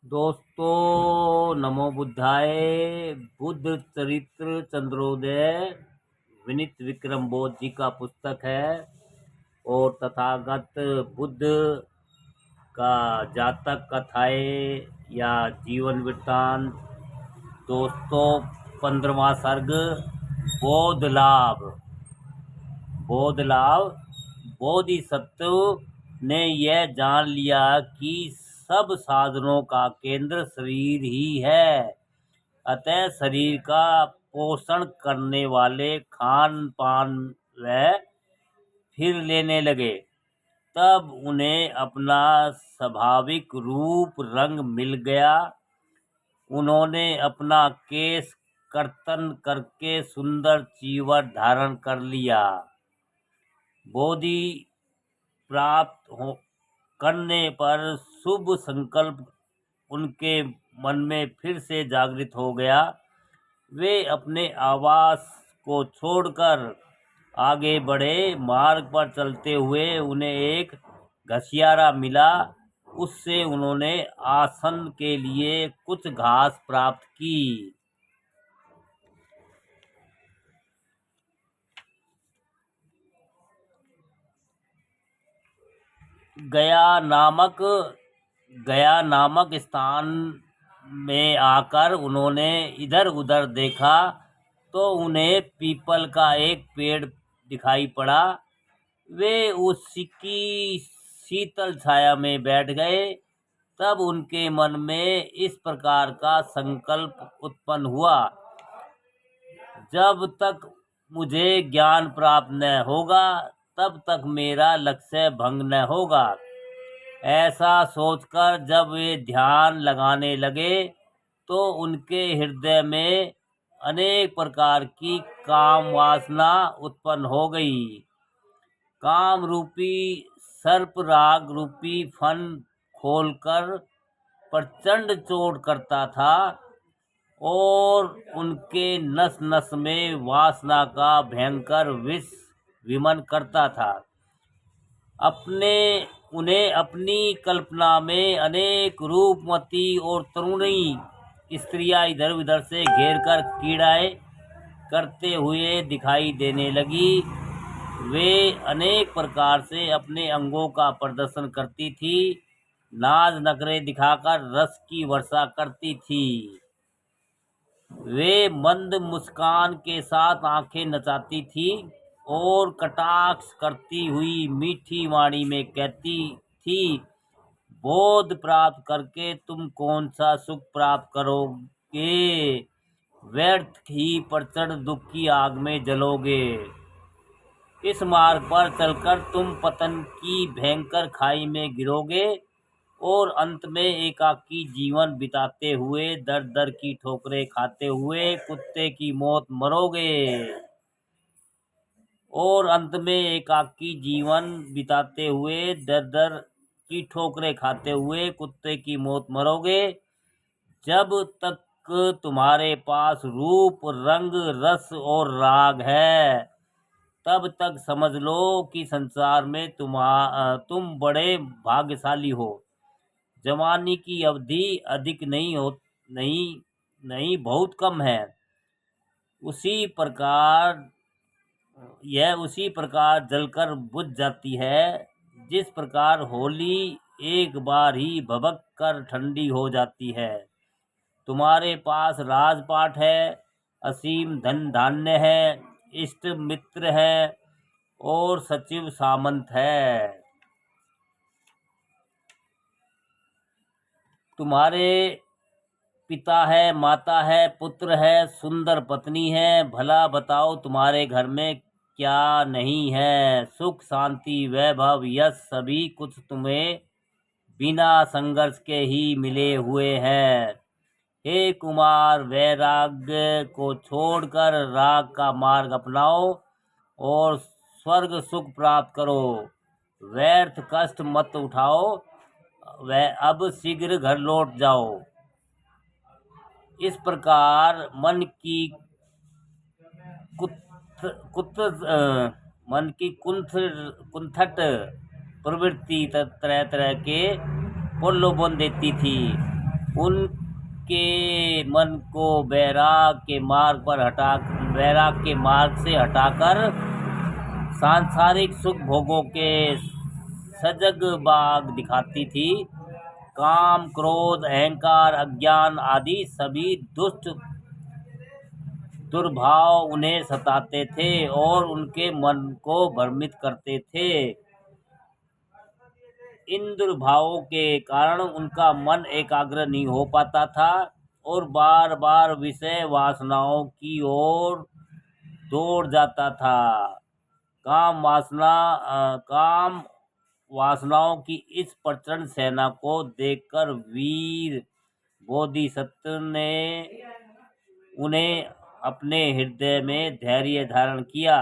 दोस्तों, नमो बुद्धाय। बुद्ध चरित्र चंद्रोदय विनीत विक्रम बोध जी का पुस्तक है और तथागत बुद्ध का जातक कथाएं या जीवन वृत्तांत। दोस्तों, 15वां सर्ग बोध लाभ। बोध लाभ। बोधिसत्व ने यह जान लिया कि सब साधनों का केंद्र शरीर ही है, अतः शरीर का पोषण करने वाले खान पान व फिर लेने लगे। तब उन्हें अपना स्वाभाविक रूप रंग मिल गया। उन्होंने अपना केश कर्तन करके सुंदर चीवर धारण कर लिया। बोधि प्राप्त करने पर शुभ संकल्प उनके मन में फिर से जागृत हो गया। वे अपने आवास को छोड़कर आगे बढ़े। मार्ग पर चलते हुए उन्हें एक घसियारा मिला। उससे उन्होंने आसन के लिए कुछ घास प्राप्त की। गया नामक स्थान में आकर उन्होंने इधर उधर देखा तो उन्हें पीपल का एक पेड़ दिखाई पड़ा। वे उसकी शीतल छाया में बैठ गए। तब उनके मन में इस प्रकार का संकल्प उत्पन्न हुआ, जब तक मुझे ज्ञान प्राप्त न होगा तब तक मेरा लक्ष्य भंग न होगा। ऐसा सोचकर जब वे ध्यान लगाने लगे तो उनके हृदय में अनेक प्रकार की काम वासना उत्पन्न हो गई। काम रूपी सर्प राग रूपी फन खोलकर प्रचंड चोट करता था और उनके नस नस में वासना का भयंकर विष विमन करता था। उन्हें अपनी कल्पना में अनेक रूपमती और तरुणी स्त्रियां इधर उधर से घेरकर क्रीड़ाएं करते हुए दिखाई देने लगी। वे अनेक प्रकार से अपने अंगों का प्रदर्शन करती थी, नाज नखरे दिखाकर रस की वर्षा करती थी। वे मंद मुस्कान के साथ आंखें नचाती थी और कटाक्ष करती हुई मीठी वाणी में कहती थी, बोध प्राप्त करके तुम कौन सा सुख प्राप्त करोगे? व्यर्थ ही प्रचंड दुख की आग में जलोगे। इस मार्ग पर चलकर तुम पतन की भयंकर खाई में गिरोगे और अंत में एकाकी जीवन बिताते हुए दर दर की ठोकरें खाते हुए कुत्ते की मौत मरोगे। और अंत में एकाकी जीवन बिताते हुए दर दर की ठोकरें खाते हुए कुत्ते की मौत मरोगे। जब तक तुम्हारे पास रूप रंग रस और राग है तब तक समझ लो कि संसार में तुम बड़े भाग्यशाली हो। जवानी की अवधि अधिक नहीं बहुत कम है। उसी प्रकार जलकर बुझ जाती है जिस प्रकार होली एक बार ही भभक कर ठंडी हो जाती है। तुम्हारे पास राजपाट है, असीम धन धान्य है, इष्ट मित्र है और सचिव सामंत है। तुम्हारे पिता है, माता है, पुत्र है, सुंदर पत्नी है। भला बताओ तुम्हारे घर में क्या नहीं है? सुख शांति वैभव यश सभी कुछ तुम्हें बिना संघर्ष के ही मिले हुए हैं। हे कुमार, वैराग्य को छोड़कर राग का मार्ग अपनाओ और स्वर्ग सुख प्राप्त करो। व्यर्थ कष्ट मत उठाओ, अब शीघ्र घर लौट जाओ। इस प्रकार मन की कुंठट प्रवृत्ति तरह तरह के प्रलोभन देती थी। उनके मन को वैराग के मार्ग से हटाकर सांसारिक सुख भोगों के सजग बाग दिखाती थी। काम, क्रोध, अहंकार, अज्ञान आदि सभी दुष्ट दुर्भाव उन्हें सताते थे और उनके मन को भ्रमित करते थे। इन दुर्भावों के कारण उनका मन एकाग्र नहीं हो पाता था और बार बार विषय वासनाओं की ओर दौड़ जाता था। काम वासनाओं की इस प्रचंड सेना को देखकर वीर बोधिसत्व ने उन्हें अपने हृदय में धैर्य धारण किया।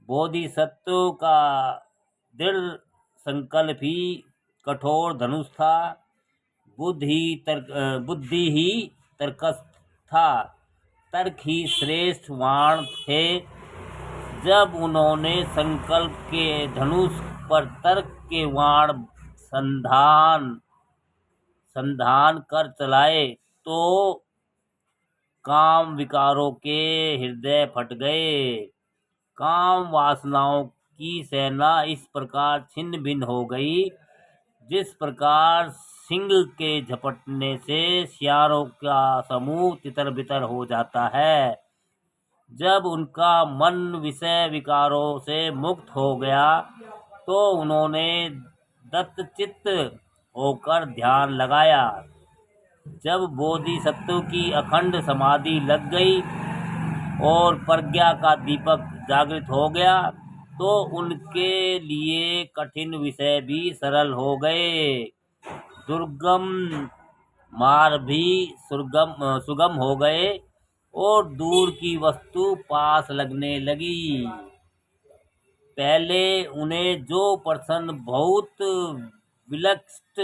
बोधिसत्व का दृढ़ संकल्प ही कठोर धनुष था। बुद्धि ही तर्कस्थ था। तर्क ही श्रेष्ठ बाण थे। जब उन्होंने संकल्प के धनुष पर तर्क के बाण संधान कर चलाए तो काम विकारों के हृदय फट गए। काम वासनाओं की सेना इस प्रकार छिन्न भिन्न हो गई, जिस प्रकार सिंह के झपटने से सियारों का समूह तितर बितर हो जाता है। जब उनका मन विषय विकारों से मुक्त हो गया तो उन्होंने दत्तचित्त होकर ध्यान लगाया। जब बोधिसत्व की अखंड समाधि लग गई और प्रज्ञा का दीपक जागृत हो गया तो उनके लिए कठिन विषय भी सरल हो गए। दुर्गम मार्ग भी सुगम हो गए और दूर की वस्तु पास लगने लगी। पहले उन्हें जो प्रश्न बहुत विलक्षित,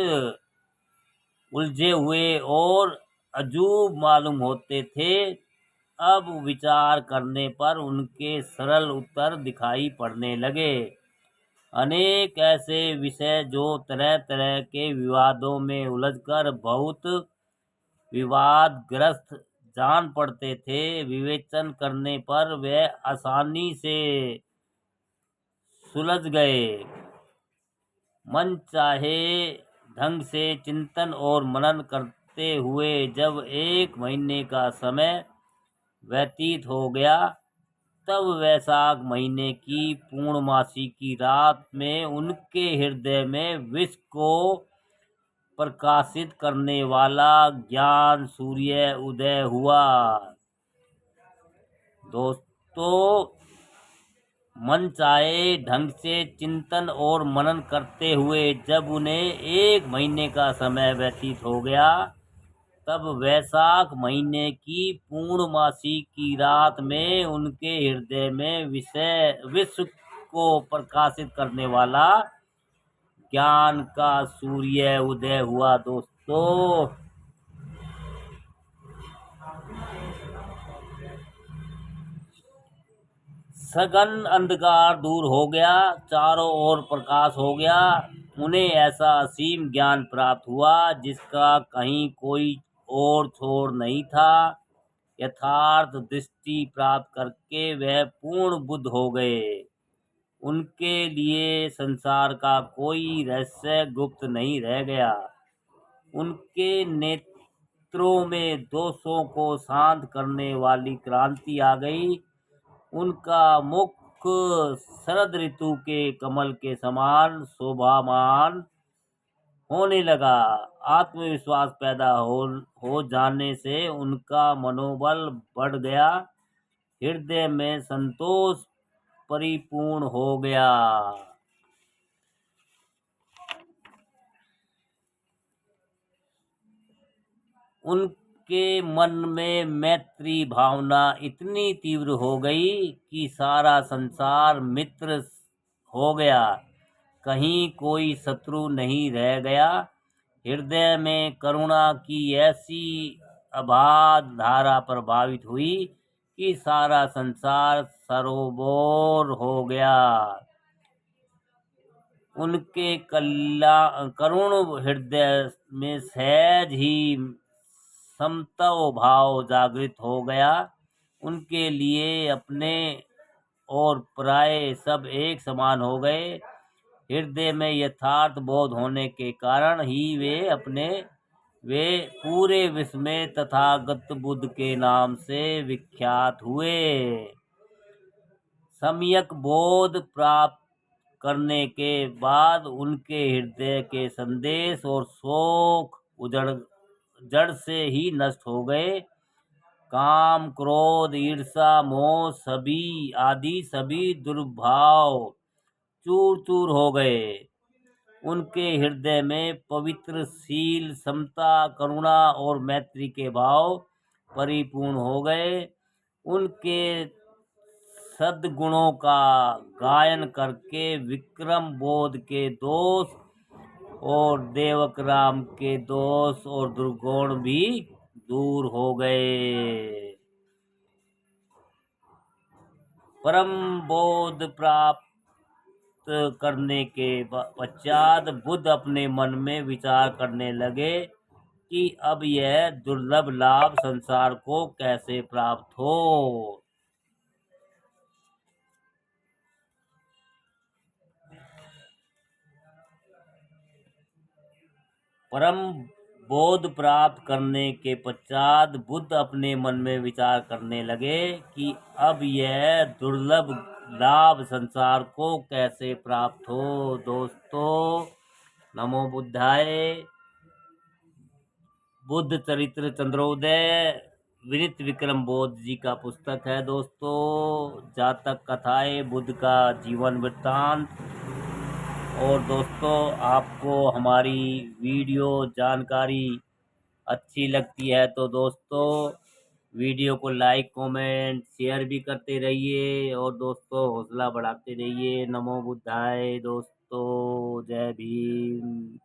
उलझे हुए और अजूब मालूम होते थे, अब विचार करने पर उनके सरल उत्तर दिखाई पड़ने लगे। अनेक ऐसे विषय जो तरह तरह के विवादों में उलझकर बहुत विवादग्रस्त जान पड़ते थे, विवेचन करने पर वे आसानी से सुलझ गए। मन चाहे ढंग से चिंतन और मनन करते हुए जब 1 महीने का समय व्यतीत हो गया, तब वैशाख महीने की पूर्णमासी की रात में उनके हृदय में विश्व को प्रकाशित करने वाला ज्ञान सूर्य उदय हुआ। दोस्तों, मन चाहे ढंग से चिंतन और मनन करते हुए जब उन्हें 1 महीने का समय व्यतीत हो गया, तब वैशाख महीने की पूर्णमासी की रात में उनके हृदय में विश्व को प्रकाशित करने वाला ज्ञान का सूर्य उदय हुआ। दोस्तों, सघन अंधकार दूर हो गया, चारों ओर प्रकाश हो गया। उन्हें ऐसा असीम ज्ञान प्राप्त हुआ जिसका कहीं कोई और छोर नहीं था। यथार्थ दृष्टि प्राप्त करके वह पूर्ण बुद्ध हो गए। उनके लिए संसार का कोई रहस्य गुप्त नहीं रह गया। उनके नेत्रों में दोषों को शांत करने वाली क्रांति आ गई। उनका मुख शरद ऋतु के कमल के समान शोभामान होने लगा। आत्मविश्वास पैदा हो जाने से उनका मनोबल बढ़ गया। हृदय में संतोष परिपूर्ण हो गया। उनके मन में मैत्री भावना इतनी तीव्र हो गई कि सारा संसार मित्र हो गया, कहीं कोई शत्रु नहीं रह गया। हृदय में करुणा की ऐसी अबाध धारा प्रभावित हुई कि सारा संसार सरोबोर हो गया। उनके करुण हृदय में सहज ही समता भाव जागृत हो गया। उनके लिए अपने और पराये सब एक समान हो गए। हृदय में यथार्थ बोध होने के कारण ही वे पूरे विश्व में तथागत बुद्ध के नाम से विख्यात हुए। सम्यक बोध प्राप्त करने के बाद उनके हृदय के संदेश और शोक जड़ से ही नष्ट हो गए। काम, क्रोध, ईर्षा, मोह आदि सभी दुर्भाव चूर चूर हो गए। उनके हृदय में पवित्र शील, समता, करुणा और मैत्री के भाव परिपूर्ण हो गए। उनके सद्गुणों का गायन करके विक्रम बोध के दोष और देवक राम के दोष और दुर्गुण भी दूर हो गए। परम बोध प्राप्त करने के पश्चात बुद्ध अपने मन में विचार करने लगे कि अब यह दुर्लभ लाभ संसार को कैसे प्राप्त हो। परम बोध प्राप्त करने के पश्चात बुद्ध अपने मन में विचार करने लगे कि अब यह दुर्लभ लाभ संसार को कैसे प्राप्त हो। दोस्तों, नमो बुद्धाय। बुद्ध चरित्र चंद्रोदय विनित विक्रम बोध जी का पुस्तक है दोस्तों। जातक कथाएं, बुद्ध का जीवन वृत्तांत। और दोस्तों, आपको हमारी वीडियो जानकारी अच्छी लगती है तो दोस्तों वीडियो को लाइक, कमेंट, शेयर भी करते रहिए और दोस्तों हौसला बढ़ाते रहिए। नमो बुद्धाय दोस्तों, जय भीम।